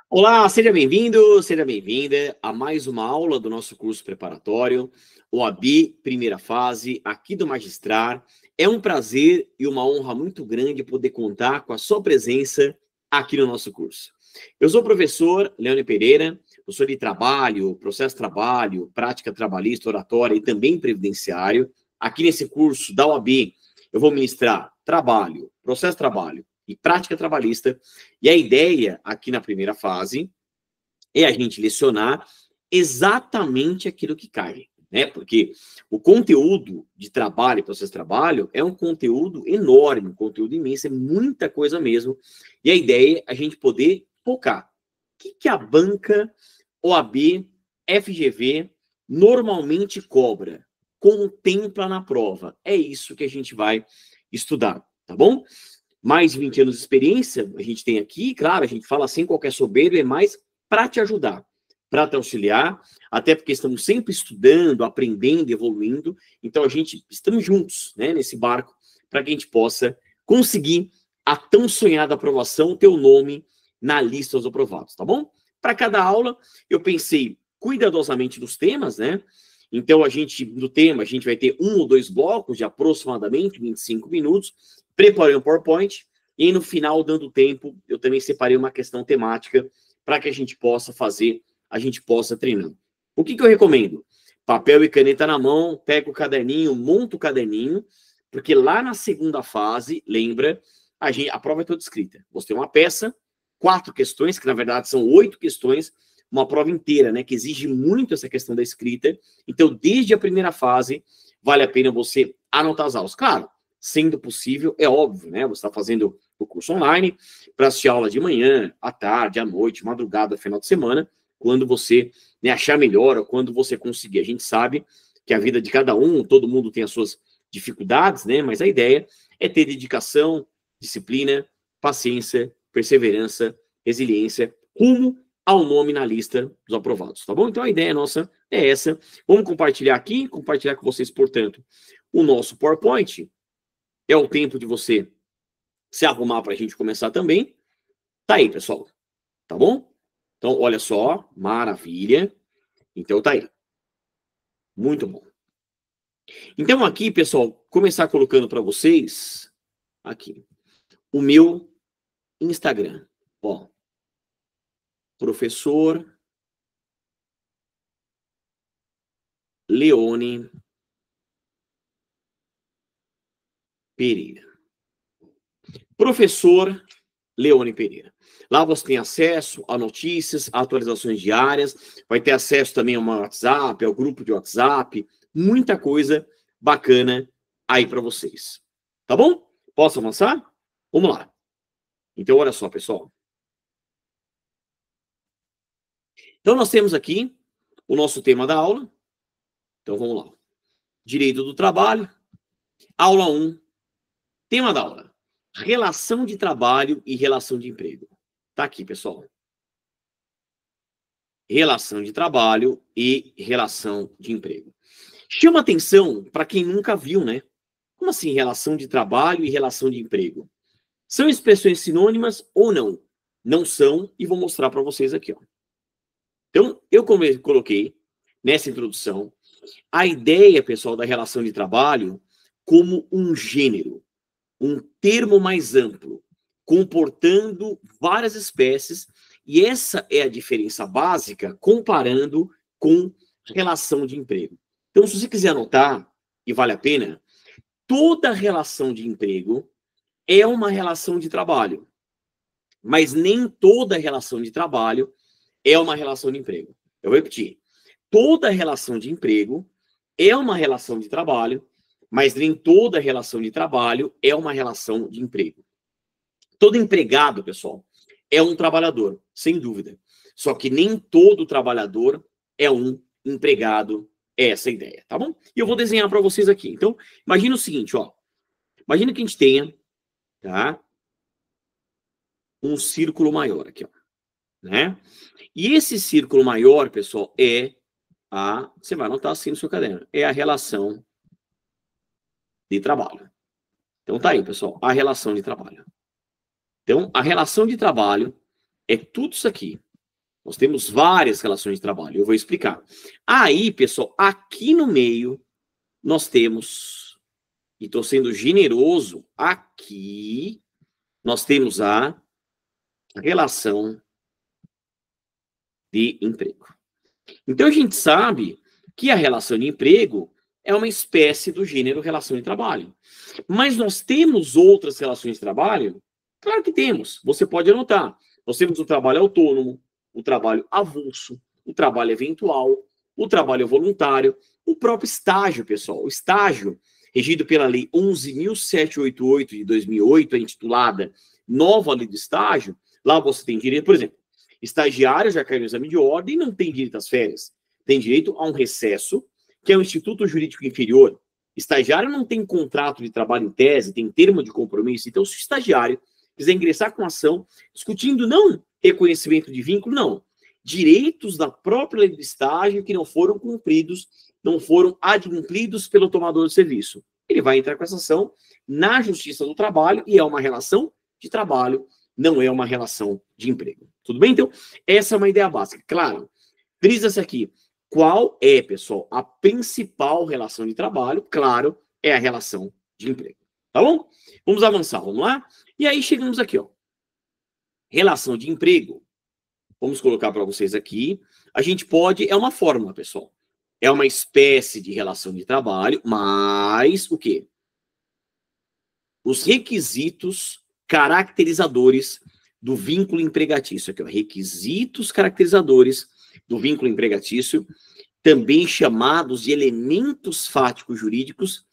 Olá, seja bem-vindo, seja bem-vinda a mais uma aula do nosso curso preparatório, OAB, primeira fase, aqui do Magistrar. É um prazer e uma honra muito grande poder contar com a sua presença aqui no nosso curso. Eu sou o professor Leone Pereira, professor de trabalho, processo de trabalho, prática trabalhista, oratória e também previdenciário. Aqui nesse curso da OAB, eu vou ministrar trabalho, processo de trabalho e prática trabalhista. E a ideia aqui na primeira fase é a gente lecionar exatamente aquilo que cai, né? Porque o conteúdo de trabalho e processo de trabalho é um conteúdo enorme, um conteúdo imenso, é muita coisa mesmo. E a ideia é a gente poder focar. O que a banca OAB, FGV normalmente cobra, contempla na prova? É isso que a gente vai estudar, tá bom? Mais de 20 anos de experiência a gente tem aqui, claro, a gente fala sem qualquer soberba, é mais para te ajudar, para te auxiliar, até porque estamos sempre estudando, aprendendo, evoluindo, então estamos juntos, né, nesse barco, para que a gente possa conseguir a tão sonhada aprovação, teu nome na lista dos aprovados, tá bom? Para cada aula, eu pensei cuidadosamente nos temas, né? Então, no tema, a gente vai ter 1 ou 2 blocos de aproximadamente 25 minutos, preparei um PowerPoint, e aí no final, dando tempo, eu também separei uma questão temática para que a gente possa fazer, a gente possa treinar. O que eu recomendo? Papel e caneta na mão, pega o caderninho, monta o caderninho, porque lá na segunda fase, lembra, a prova é toda escrita. Você tem uma peça, 4 questões, que na verdade são 8 questões, uma prova inteira, né, que exige muito essa questão da escrita. Então, desde a primeira fase, vale a pena você anotar as aulas. Claro, sendo possível, é óbvio, né? Você está fazendo o curso online para assistir aula de manhã, à tarde, à noite, madrugada, final de semana, quando você, né, achar melhor ou quando você conseguir. A gente sabe que a vida de cada um, todo mundo tem as suas dificuldades, né? Mas a ideia é ter dedicação, disciplina, paciência, perseverança, resiliência, rumo ao nome na lista dos aprovados, tá bom? Então a ideia nossa é essa. Vamos compartilhar aqui, compartilhar com vocês, portanto, o nosso PowerPoint. É o tempo de você se arrumar para a gente começar também. Tá aí, pessoal. Tá bom? Então, olha só. Maravilha. Então, tá aí. Muito bom. Então, aqui, pessoal, começar colocando para vocês, aqui, o meu Instagram. Ó, professor Leone Pereira. Professor Leone Pereira. Lá você tem acesso a notícias, a atualizações diárias, vai ter acesso também ao meu WhatsApp, ao grupo de WhatsApp, muita coisa bacana aí para vocês. Tá bom? Posso avançar? Vamos lá. Então, olha só, pessoal. Então, nós temos aqui o nosso tema da aula. Então, vamos lá. Direito do trabalho. Aula 1. Tema da aula. Relação de trabalho e relação de emprego. Tá aqui, pessoal. Relação de trabalho e relação de emprego. Chama atenção para quem nunca viu, né? Como assim relação de trabalho e relação de emprego? São expressões sinônimas ou não? Não são, e vou mostrar para vocês aqui, ó. Então, eu coloquei nessa introdução a ideia, pessoal, da relação de trabalho como um gênero, um termo mais amplo, comportando várias espécies, e essa é a diferença básica comparando com relação de emprego. Então, se você quiser anotar, e vale a pena, toda relação de emprego é uma relação de trabalho, mas nem toda relação de trabalho é uma relação de emprego. Eu vou repetir. Toda relação de emprego é uma relação de trabalho, mas nem toda relação de trabalho é uma relação de emprego. Todo empregado, pessoal, é um trabalhador, sem dúvida. Só que nem todo trabalhador é um empregado. É essa a ideia, tá bom? E eu vou desenhar para vocês aqui. Então, imagina o seguinte, ó. Imagina que a gente tenha, tá? Um círculo maior aqui, ó, né? E esse círculo maior, pessoal, você vai anotar assim no seu caderno, é a relação de trabalho. Então tá aí, pessoal, a relação de trabalho. Então, a relação de trabalho é tudo isso aqui. Nós temos várias relações de trabalho, eu vou explicar. Aí, pessoal, aqui no meio, nós temos, e estou sendo generoso, aqui nós temos a relação de emprego. Então, a gente sabe que a relação de emprego é uma espécie do gênero relação de trabalho. Mas nós temos outras relações de trabalho? Claro que temos. Você pode anotar. Nós temos o trabalho autônomo, o trabalho avulso, o trabalho eventual, o trabalho voluntário, o próprio estágio, pessoal. O estágio, regido pela Lei 11.788 de 2008, intitulada Nova Lei do Estágio, lá você tem direito, por exemplo, estagiário já caiu no exame de ordem e não tem direito às férias. Tem direito a um recesso, que é o Instituto Jurídico Inferior. Estagiário não tem contrato de trabalho em tese, tem termo de compromisso. Então, se o estagiário quiser ingressar com ação, discutindo não reconhecimento de vínculo, não. Direitos da própria lei do estágio que não foram cumpridos, não foram adimplidos pelo tomador de serviço. Ele vai entrar com essa ação na Justiça do Trabalho e é uma relação de trabalho, não é uma relação de emprego. Tudo bem? Então, essa é uma ideia básica. Claro, frisa-se aqui. Qual é, pessoal, a principal relação de trabalho? Claro, é a relação de emprego. Tá bom? Vamos avançar, vamos lá? E aí chegamos aqui, ó. Relação de emprego. Vamos colocar para vocês aqui. A gente pode, é uma fórmula, pessoal. É uma espécie de relação de trabalho, mas o quê? Os requisitos caracterizadores do vínculo empregatício. Aqui, ó, requisitos caracterizadores do vínculo empregatício, também chamados de elementos fáticos jurídicos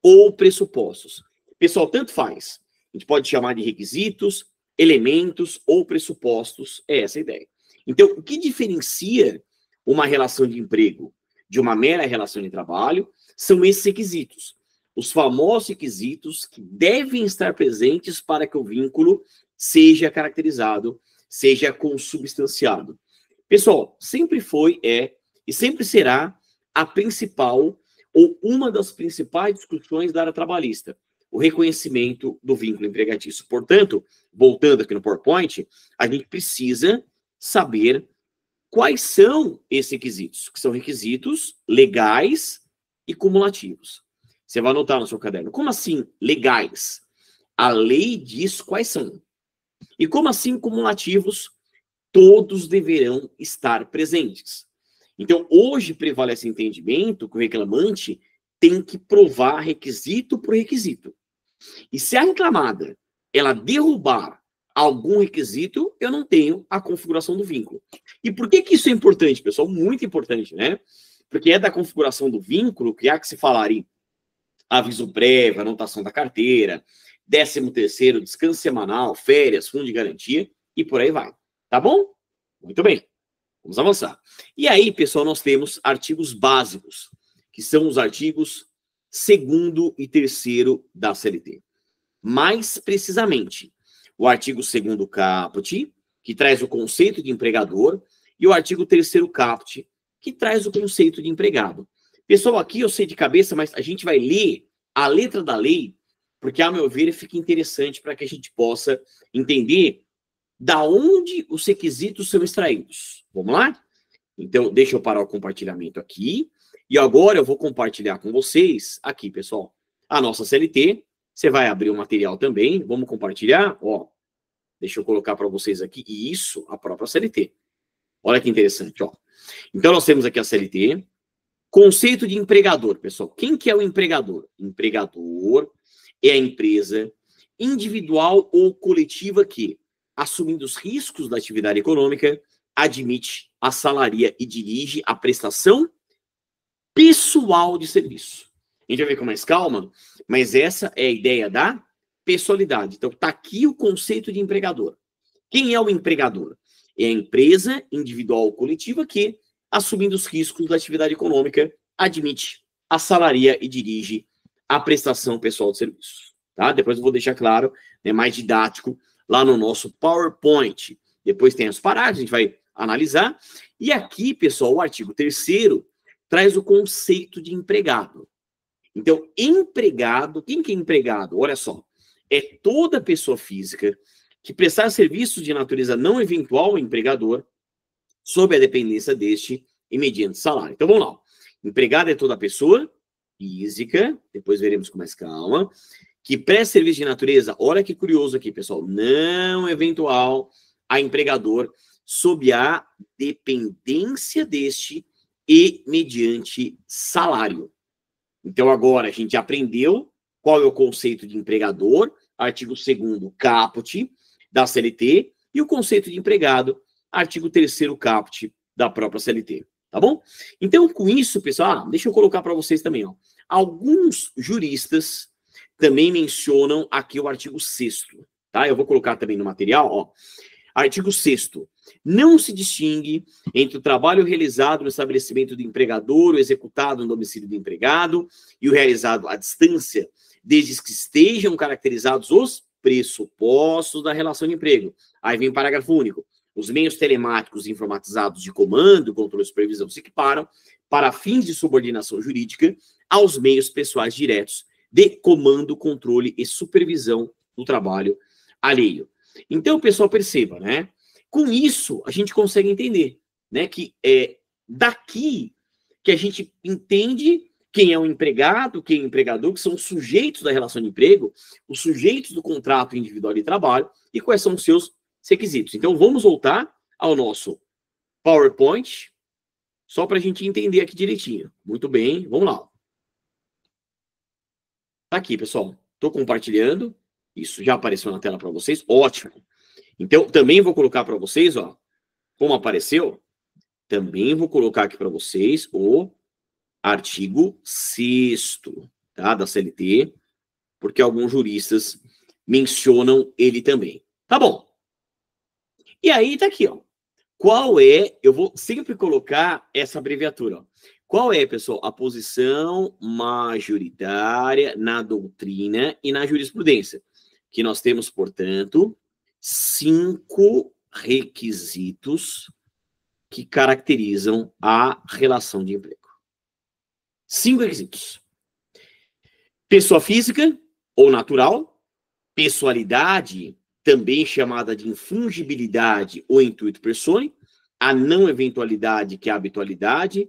ou pressupostos. Pessoal, tanto faz. A gente pode chamar de requisitos, elementos ou pressupostos. É essa a ideia. Então, o que diferencia uma relação de emprego de uma mera relação de trabalho são esses requisitos. Os famosos requisitos que devem estar presentes para que o vínculo seja caracterizado, seja consubstanciado. Pessoal, sempre foi, e sempre será a principal ou uma das principais discussões da área trabalhista, o reconhecimento do vínculo empregatício. Portanto, voltando aqui no PowerPoint, a gente precisa saber quais são esses requisitos, que são requisitos legais e cumulativos. Você vai anotar no seu caderno. Como assim legais? A lei diz quais são. E como assim cumulativos? Todos deverão estar presentes. Então, hoje prevalece o entendimento que o reclamante tem que provar requisito por requisito. E se a reclamada ela derrubar algum requisito, eu não tenho a configuração do vínculo. E por que isso é importante, pessoal? Muito importante, né? Porque é da configuração do vínculo que há que se falar em aviso prévio, anotação da carteira, 13º, descanso semanal, férias, fundo de garantia e por aí vai. Tá bom? Muito bem. Vamos avançar. E aí, pessoal, nós temos artigos básicos, que são os artigos 2º e 3º da CLT. Mais precisamente, o artigo 2º caput, que traz o conceito de empregador, e o artigo 3º caput, que traz o conceito de empregado. Pessoal, aqui eu sei de cabeça, mas a gente vai ler a letra da lei, porque, a meu ver, fica interessante para que a gente possa entender da onde os requisitos são extraídos. Vamos lá? Então, deixa eu parar o compartilhamento aqui. E agora eu vou compartilhar com vocês aqui, pessoal, a nossa CLT. Você vai abrir o material também. Vamos compartilhar? Ó, deixa eu colocar para vocês aqui. Isso, a própria CLT. Olha que interessante, ó. Então, nós temos aqui a CLT. Conceito de empregador, pessoal. Quem que é o empregador? Empregador é a empresa individual ou coletiva que, assumindo os riscos da atividade econômica, admite, assalaria e dirige a prestação pessoal de serviço. A gente vai ver com mais calma, mas essa é a ideia da pessoalidade. Então, está aqui o conceito de empregador. Quem é o empregador? É a empresa individual ou coletiva que, assumindo os riscos da atividade econômica, admite, assalaria e dirige a prestação pessoal de serviço. Tá? Depois eu vou deixar claro, né, mais didático, lá no nosso PowerPoint. Depois tem as parágrafos, a gente vai analisar. E aqui, pessoal, o artigo 3º traz o conceito de empregado. Então, empregado, quem que é empregado? Olha só, é toda pessoa física que prestar serviços de natureza não eventual ao empregador, sob a dependência deste e mediante salário. Então, vamos lá. Empregado é toda pessoa física, depois veremos com mais calma, que presta serviço de natureza, olha que curioso aqui, pessoal, não eventual a empregador, sob a dependência deste e mediante salário. Então, agora a gente aprendeu qual é o conceito de empregador, artigo 2º caput da CLT, e o conceito de empregado, artigo 3º caput da própria CLT, tá bom? Então, com isso, pessoal, deixa eu colocar para vocês também, ó. Alguns juristas também mencionam aqui o artigo 6º, tá? Eu vou colocar também no material, ó. Artigo 6º. Não se distingue entre o trabalho realizado no estabelecimento do empregador, o executado no domicílio do empregado e o realizado à distância, desde que estejam caracterizados os pressupostos da relação de emprego. Aí vem o parágrafo único. Os meios telemáticos informatizados de comando, controle e supervisão se equiparam para fins de subordinação jurídica aos meios pessoais diretos de comando, controle e supervisão do trabalho alheio. Então, pessoal, perceba, né? Com isso, a gente consegue entender, né, que é daqui que a gente entende quem é o empregado, quem é o empregador, que são os sujeitos da relação de emprego, os sujeitos do contrato individual de trabalho e quais são os seus requisitos. Então, vamos voltar ao nosso PowerPoint, só para a gente entender aqui direitinho. Muito bem, vamos lá. Tá aqui, pessoal. Estou compartilhando. Isso já apareceu na tela para vocês. Ótimo. Então, também vou colocar para vocês, ó, como apareceu, também vou colocar aqui para vocês o artigo 6º, tá, da CLT, porque alguns juristas mencionam ele também. Tá bom. E aí tá aqui, ó. Qual é, eu vou sempre colocar essa abreviatura, ó. Qual é, pessoal, a posição majoritária na doutrina e na jurisprudência? Que nós temos, portanto, 5 requisitos que caracterizam a relação de emprego. 5 requisitos. Pessoa física ou natural, pessoalidade, também chamada de infungibilidade ou intuito personae, a não eventualidade, que é a habitualidade,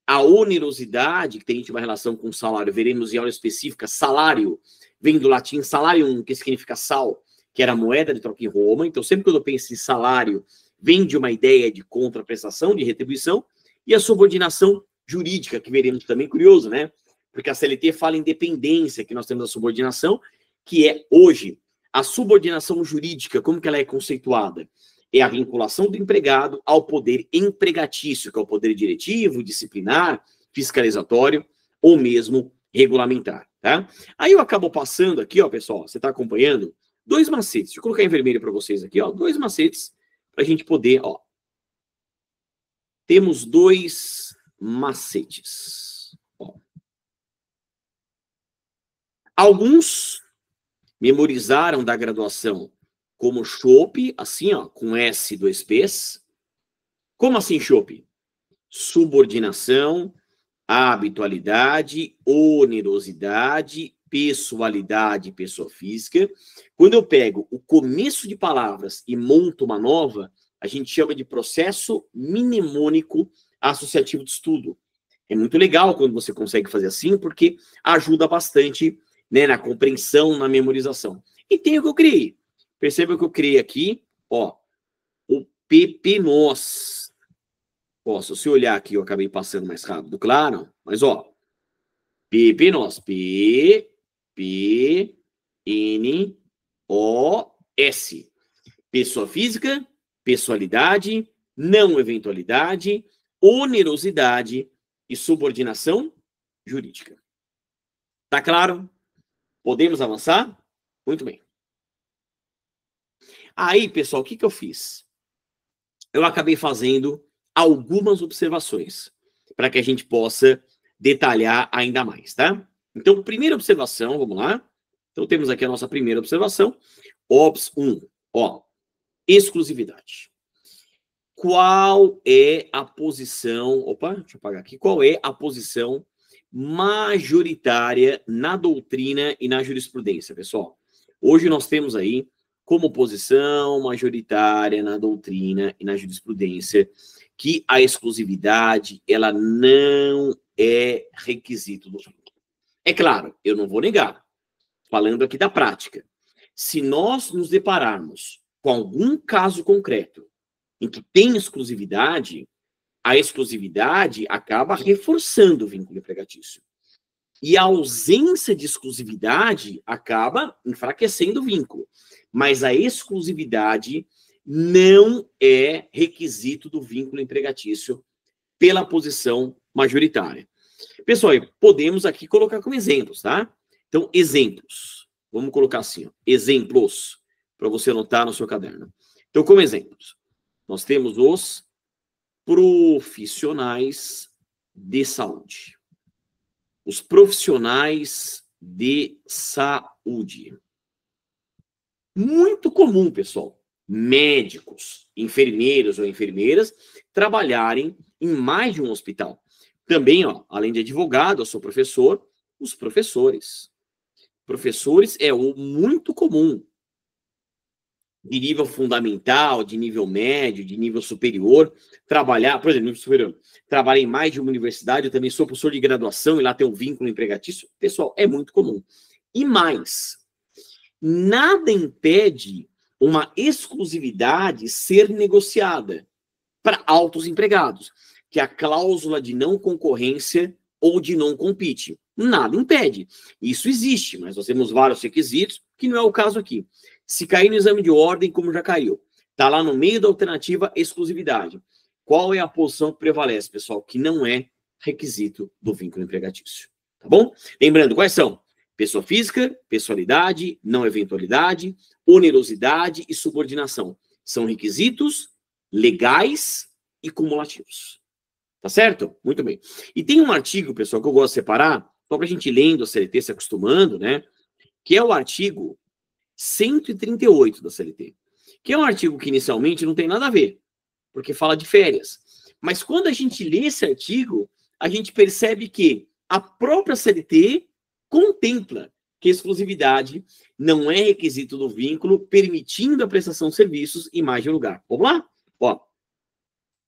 a onerosidade, que tem íntima relação com o salário, veremos em aula específica, salário, vem do latim salarium, que significa sal, que era moeda de troca em Roma. Então, sempre que eu penso em salário, vem de uma ideia de contraprestação, de retribuição, e a subordinação jurídica, que veremos também, curioso, né? Porque a CLT fala em dependência, que nós temos a subordinação, que é, hoje, a subordinação jurídica, como que ela é conceituada? É a vinculação do empregado ao poder empregatício, que é o poder diretivo, disciplinar, fiscalizatório, ou mesmo regulamentar, tá? Aí eu acabo passando aqui, ó, pessoal, você está acompanhando? 2 macetes, deixa eu colocar em vermelho para vocês aqui, ó, 2 macetes, para a gente poder, ó. Temos 2 macetes. Ó. Alguns memorizaram da graduação como chope, assim, ó, com S, 2 P's. Como assim chope? Subordinação, habitualidade, onerosidade, pessoalidade, pessoa física. Quando eu pego o começo de palavras e monto uma nova, a gente chama de processo mnemônico associativo de estudo. É muito legal quando você consegue fazer assim, porque ajuda bastante, né, na compreensão, na memorização. E tem o que eu criei. Perceba que eu criei aqui, ó, o PP-NOS. Ó, se você olhar aqui, eu acabei passando mais rápido, claro, mas ó, PP-NOS, P-P-N-O-S. Pessoa física, pessoalidade, não eventualidade, onerosidade e subordinação jurídica. Tá claro? Podemos avançar? Muito bem. Aí, pessoal, o que que eu fiz? Eu acabei fazendo algumas observações para que a gente possa detalhar ainda mais, tá? Então, primeira observação, vamos lá. Então, temos aqui a nossa primeira observação. OBS 1, ó, exclusividade. Qual é a posição... Opa, deixa eu apagar aqui. Qual é a posição majoritária na doutrina e na jurisprudência, pessoal? Hoje nós temos aí como posição majoritária na doutrina e na jurisprudência que a exclusividade, ela não é requisito do vínculo. É claro, eu não vou negar, falando aqui da prática. Se nós nos depararmos com algum caso concreto em que tem exclusividade, a exclusividade acaba reforçando o vínculo empregatício. E a ausência de exclusividade acaba enfraquecendo o vínculo. Mas a exclusividade não é requisito do vínculo empregatício pela posição majoritária. Pessoal, podemos aqui colocar como exemplos, tá? Então, exemplos. Vamos colocar assim, ó, exemplos, para você anotar no seu caderno. Então, como exemplos, nós temos os profissionais de saúde. Os profissionais de saúde. Muito comum, pessoal, médicos, enfermeiros ou enfermeiras trabalharem em mais de um hospital. Também, ó, além de advogado, eu sou professor, os professores. Professores é o muito comum. De nível fundamental, de nível médio, de nível superior, trabalhar, por exemplo, nível superior, trabalhar em mais de uma universidade, eu também sou professor de graduação e lá tem um vínculo empregatício. Pessoal, é muito comum. E mais, nada impede uma exclusividade ser negociada para altos empregados, que é a cláusula de não concorrência ou de não compete. Nada impede. Isso existe, mas nós temos vários requisitos, que não é o caso aqui. Se cair no exame de ordem, como já caiu, está lá no meio da alternativa exclusividade. Qual é a posição que prevalece, pessoal? Que não é requisito do vínculo empregatício. Tá bom? Lembrando, quais são? Pessoa física, pessoalidade, não eventualidade, onerosidade e subordinação. São requisitos legais e cumulativos. Tá certo? Muito bem. E tem um artigo, pessoal, que eu gosto de separar, só para a gente lendo a CLT, se acostumando, né? Que é o artigo 138 da CLT. Que é um artigo que inicialmente não tem nada a ver, porque fala de férias. Mas quando a gente lê esse artigo, a gente percebe que a própria CLT contempla que a exclusividade não é requisito do vínculo, permitindo a prestação de serviços em mais de um lugar. Vamos lá? Ó,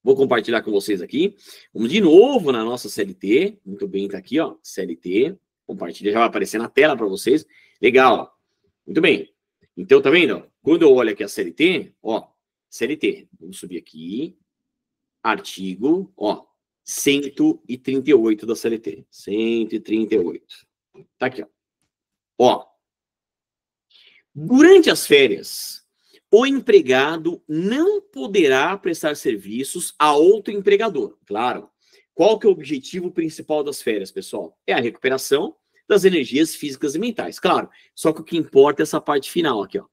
vou compartilhar com vocês aqui. Vamos de novo na nossa CLT. Muito bem, tá aqui, ó. CLT. Compartilha, já vai aparecer na tela para vocês. Legal. Muito bem. Então, tá vendo? Quando eu olho aqui a CLT, ó, CLT. Vamos subir aqui. Artigo, ó, 138 da CLT. 138. Tá aqui, ó. Ó. Durante as férias, o empregado não poderá prestar serviços a outro empregador. Claro. Qual que é o objetivo principal das férias, pessoal? É a recuperação das energias físicas e mentais. Claro. Só que o que importa é essa parte final aqui, ó.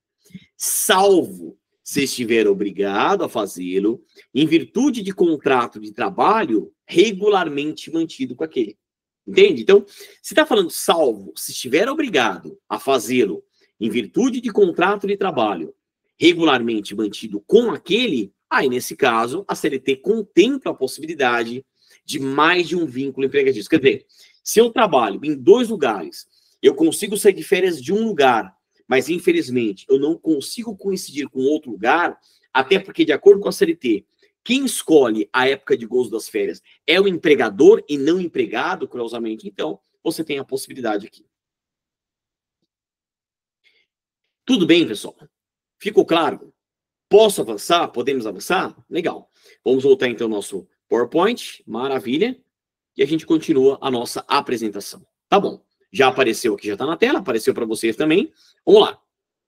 Salvo se estiver obrigado a fazê-lo em virtude de contrato de trabalho regularmente mantido com aquele. Entende? Então, se está falando salvo se estiver obrigado a fazê-lo em virtude de contrato de trabalho regularmente mantido com aquele, aí nesse caso a CLT contempla a possibilidade de mais de um vínculo empregatício. Quer dizer, se eu trabalho em 2 lugares, eu consigo sair de férias de um lugar, mas infelizmente eu não consigo coincidir com outro lugar, até porque de acordo com a CLT, quem escolhe a época de gozo das férias é o empregador e não o empregado, curiosamente. Então, você tem a possibilidade aqui. Tudo bem, pessoal? Ficou claro? Posso avançar? Podemos avançar? Legal. Vamos voltar então ao nosso PowerPoint. Maravilha. E a gente continua a nossa apresentação. Tá bom. Já apareceu aqui, já está na tela. Apareceu para vocês também. Vamos lá.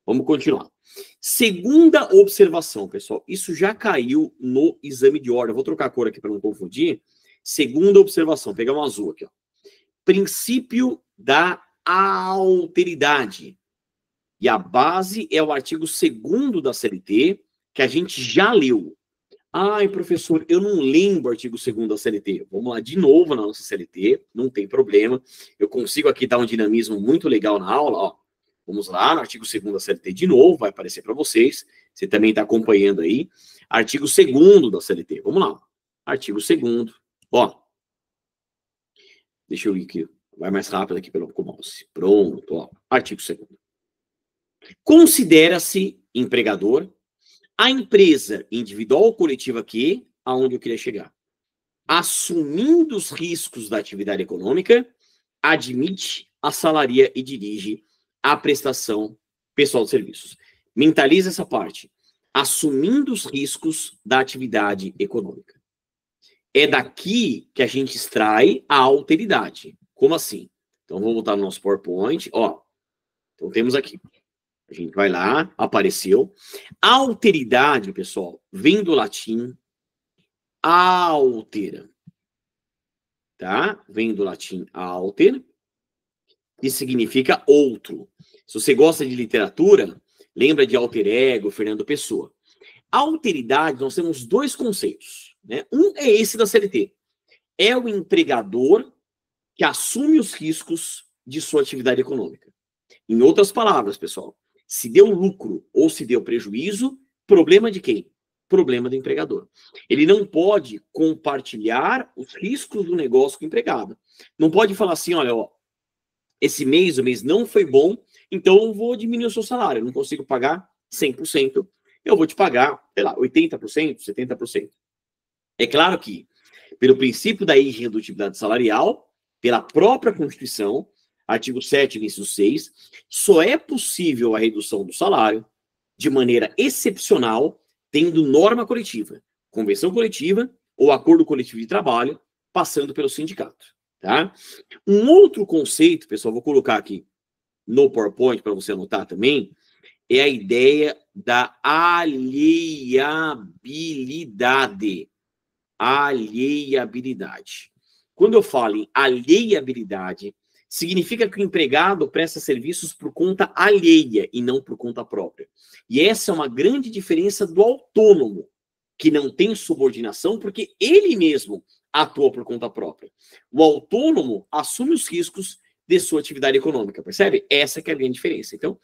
Vamos continuar. Segunda observação, pessoal. Isso já caiu no exame de ordem. Eu vou trocar a cor aqui para não confundir. Segunda observação. Vou pegar um azul aqui, ó. Princípio da alteridade. E a base é o artigo 2º da CLT, que a gente já leu. Ai, professor, eu não lembro o artigo 2º da CLT. Vamos lá de novo na nossa CLT, não tem problema. Eu consigo aqui dar um dinamismo muito legal na aula, ó. Vamos lá no artigo 2º da CLT de novo, vai aparecer para vocês. Você também está acompanhando aí. Artigo 2º da CLT, vamos lá. Artigo 2º, ó. Deixa eu ir aqui, vai mais rápido aqui pelo mouse. Pronto, ó. Artigo 2º. Considera-se empregador, a empresa individual ou coletiva aqui, aonde eu queria chegar, assumindo os riscos da atividade econômica, admite, assalaria e dirige a prestação pessoal de serviços. Mentaliza essa parte. Assumindo os riscos da atividade econômica. É daqui que a gente extrai a alteridade. Como assim? Então, vamos voltar no nosso PowerPoint. Ó, então, temos aqui. A gente vai lá, apareceu. A alteridade, pessoal, vem do latim altera. Tá? Vem do latim alter, que significa outro. Se você gosta de literatura, lembra de alter ego, Fernando Pessoa. A alteridade, nós temos dois conceitos. Né? Um é esse da CLT. É o empregador que assume os riscos de sua atividade econômica. Em outras palavras, pessoal, se deu lucro ou se deu prejuízo, problema de quem? Problema do empregador. Ele não pode compartilhar os riscos do negócio com o empregado. Não pode falar assim, olha, ó, esse mês, o mês não foi bom, então eu vou diminuir o seu salário. Eu não consigo pagar 100%, eu vou te pagar, sei lá, 80%, 70%. É claro que, pelo princípio da irredutibilidade salarial, pela própria Constituição, artigo 7º, inciso 6, só é possível a redução do salário de maneira excepcional, tendo norma coletiva, convenção coletiva ou acordo coletivo de trabalho, passando pelo sindicato. Tá? Um outro conceito, pessoal, vou colocar aqui no PowerPoint para você anotar também, é a ideia da alheiabilidade. Alheiabilidade. Quando eu falo em alheiabilidade, significa que o empregado presta serviços por conta alheia e não por conta própria. E essa é uma grande diferença do autônomo, que não tem subordinação porque ele mesmo atua por conta própria. O autônomo assume os riscos de sua atividade econômica, percebe? Essa que é a grande diferença. Então,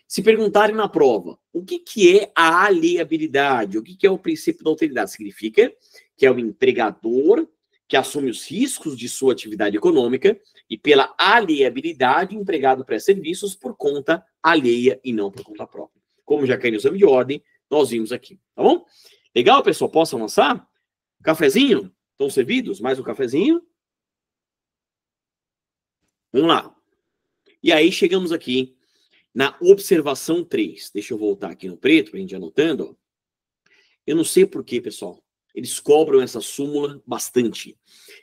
se perguntarem na prova, o que é a alheiabilidade? O que é o princípio da alteridade? Significa que é o empregador que assume os riscos de sua atividade econômica e pela alheiabilidade, o empregado presta serviços por conta alheia e não por conta própria. Como já caiu no exame de ordem, nós vimos aqui, tá bom? Legal, pessoal? Posso avançar? Cafezinho? Estão servidos? Mais um cafezinho? Vamos lá. E aí chegamos aqui na observação 3. Deixa eu voltar aqui no preto, para a gente ir anotando. Ó. Eu não sei por quê, pessoal. Eles cobram essa súmula bastante.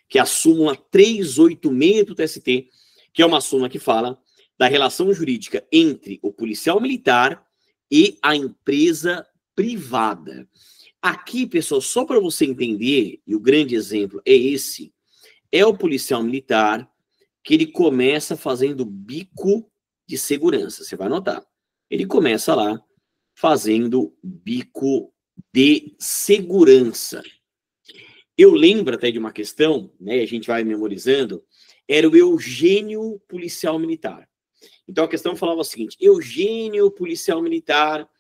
Que é a súmula 386 do TST, que é uma súmula que fala da relação jurídica entre o policial militar e a empresa privada. Aqui, pessoal, só para você entender, e o grande exemplo é esse, é o policial militar que ele começa fazendo bico de segurança. Você vai anotar. Ele começa lá fazendo bico de segurança. Eu lembro até de uma questão, né, a gente vai memorizando, era o Eugênio policial militar. Então a questão falava o seguinte, Eugênio policial militar,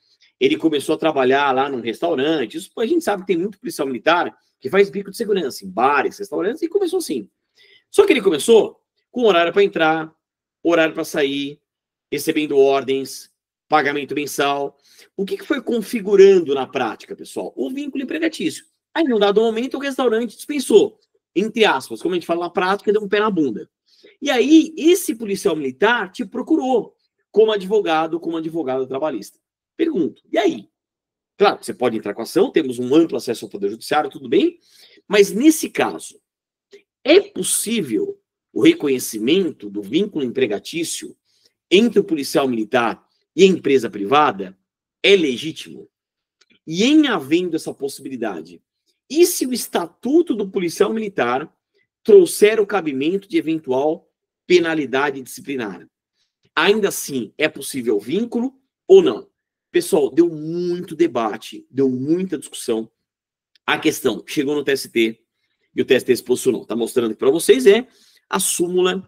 ele começou a trabalhar lá num restaurante, isso a gente sabe que tem muito policial militar que faz bico de segurança em bares, restaurantes, e começou assim. Só que ele começou com horário para entrar, horário para sair, recebendo ordens, pagamento mensal. O que foi configurando na prática, pessoal? O vínculo empregatício. Aí, em um dado momento, o restaurante dispensou, entre aspas, como a gente fala na prática, deu um pé na bunda. E aí, esse policial militar te procurou como advogado trabalhista. Pergunto, e aí? Claro, você pode entrar com a ação, temos um amplo acesso ao Poder Judiciário, tudo bem, mas nesse caso, é possível o reconhecimento do vínculo empregatício entre o policial militar e a empresa privada? É legítimo? E em havendo essa possibilidade, e se o estatuto do policial militar trouxer o cabimento de eventual penalidade disciplinar? Ainda assim, é possível vínculo ou não? Pessoal, deu muito debate, deu muita discussão. A questão chegou no TST e o TST se posicionou. Está mostrando aqui para vocês, é a súmula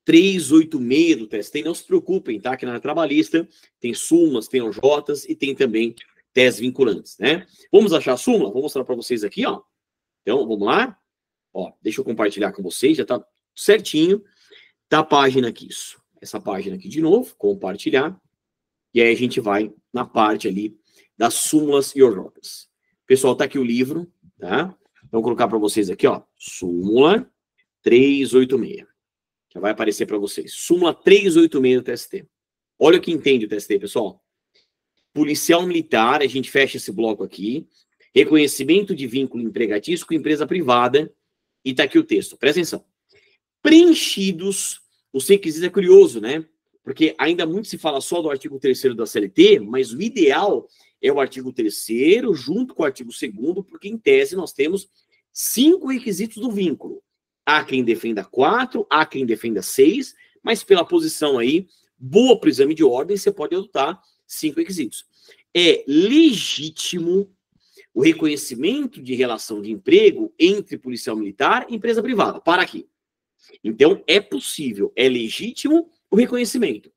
386 do TST. E não se preocupem, tá? Que na área trabalhista tem súmulas, tem OJs e tem também teses vinculantes, né? Vamos achar a súmula? Vou mostrar para vocês aqui, ó. Então, vamos lá. Ó, deixa eu compartilhar com vocês, já tá certinho. Tá a página aqui, isso. Essa página aqui de novo, compartilhar. E aí a gente vai na parte ali das súmulas e ordórias. Pessoal, tá aqui o livro, tá? Então, vou colocar para vocês aqui, ó, súmula 386. Já vai aparecer para vocês. Súmula 386 do TST. Olha o que entende o TST, pessoal. Policial militar, a gente fecha esse bloco aqui. Reconhecimento de vínculo empregatício com empresa privada. E tá aqui o texto. Presta atenção. Preenchidos os requisitos, é curioso, né? Porque ainda muito se fala só do artigo 3º da CLT, mas o ideal é o artigo 3º junto com o artigo 2º, porque em tese nós temos 5 requisitos do vínculo. Há quem defenda 4, há quem defenda 6, mas pela posição aí, boa para o exame de ordem, você pode adotar 5 requisitos. É legítimo o reconhecimento de relação de emprego entre policial militar e empresa privada. Para aqui. Então, é possível, é legítimo o reconhecimento.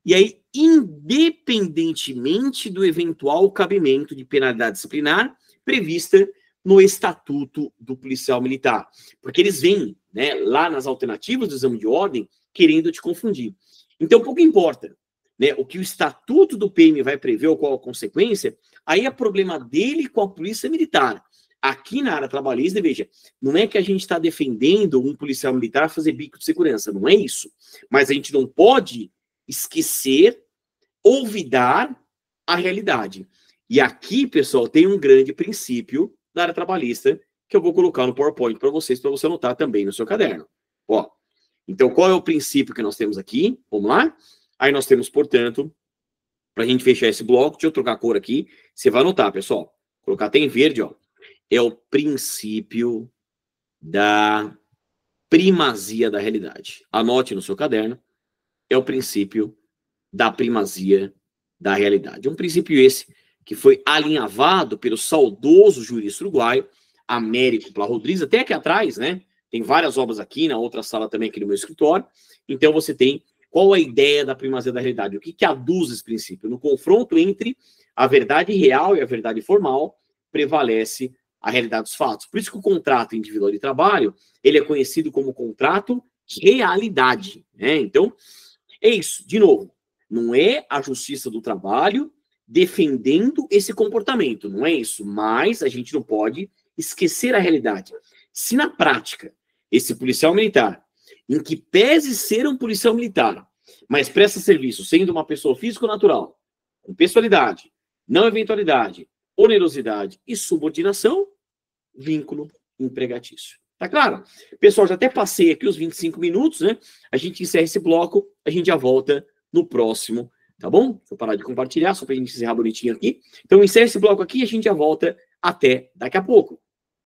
E aí, independentemente do eventual cabimento de penalidade disciplinar prevista no Estatuto do Policial Militar. Porque eles vêm, né, lá nas alternativas do exame de ordem querendo te confundir. Então, pouco importa, né, o que o Estatuto do PM vai prever ou qual a consequência, aí é problema dele com a Polícia Militar. Aqui na área trabalhista, veja, não é que a gente está defendendo um policial militar fazer bico de segurança, não é isso. Mas a gente não pode esquecer, olvidar a realidade. E aqui, pessoal, tem um grande princípio da área trabalhista que eu vou colocar no PowerPoint para você anotar também no seu caderno. Ó, então, qual é o princípio que nós temos aqui? Vamos lá? Aí nós temos, portanto, para a gente fechar esse bloco, deixa eu trocar a cor aqui, você vai anotar, pessoal. Vou colocar até em verde, ó. É o princípio da primazia da realidade. Anote no seu caderno. É o princípio da primazia da realidade. Um princípio esse que foi alinhavado pelo saudoso jurista uruguaio, Américo Pla Rodrigues, até aqui atrás, né? Tem várias obras aqui, na outra sala também aqui no meu escritório. Então você tem qual a ideia da primazia da realidade? O que aduz esse princípio? No confronto entre a verdade real e a verdade formal, prevalece a realidade dos fatos. Por isso que o contrato individual de trabalho, ele é conhecido como contrato realidade, né? Então, é isso. De novo, não é a justiça do trabalho defendendo esse comportamento, não é isso. Mas a gente não pode esquecer a realidade. Se na prática, esse policial militar, em que pese ser um policial militar, mas presta serviço sendo uma pessoa física ou natural, com pessoalidade, não eventualidade, onerosidade e subordinação, vínculo empregatício. Tá claro? Pessoal, já até passei aqui os 25 minutos, né? A gente encerra esse bloco, a gente já volta no próximo, tá bom? Vou parar de compartilhar, só pra gente encerrar bonitinho aqui. Então, encerra esse bloco aqui e a gente já volta até daqui a pouco.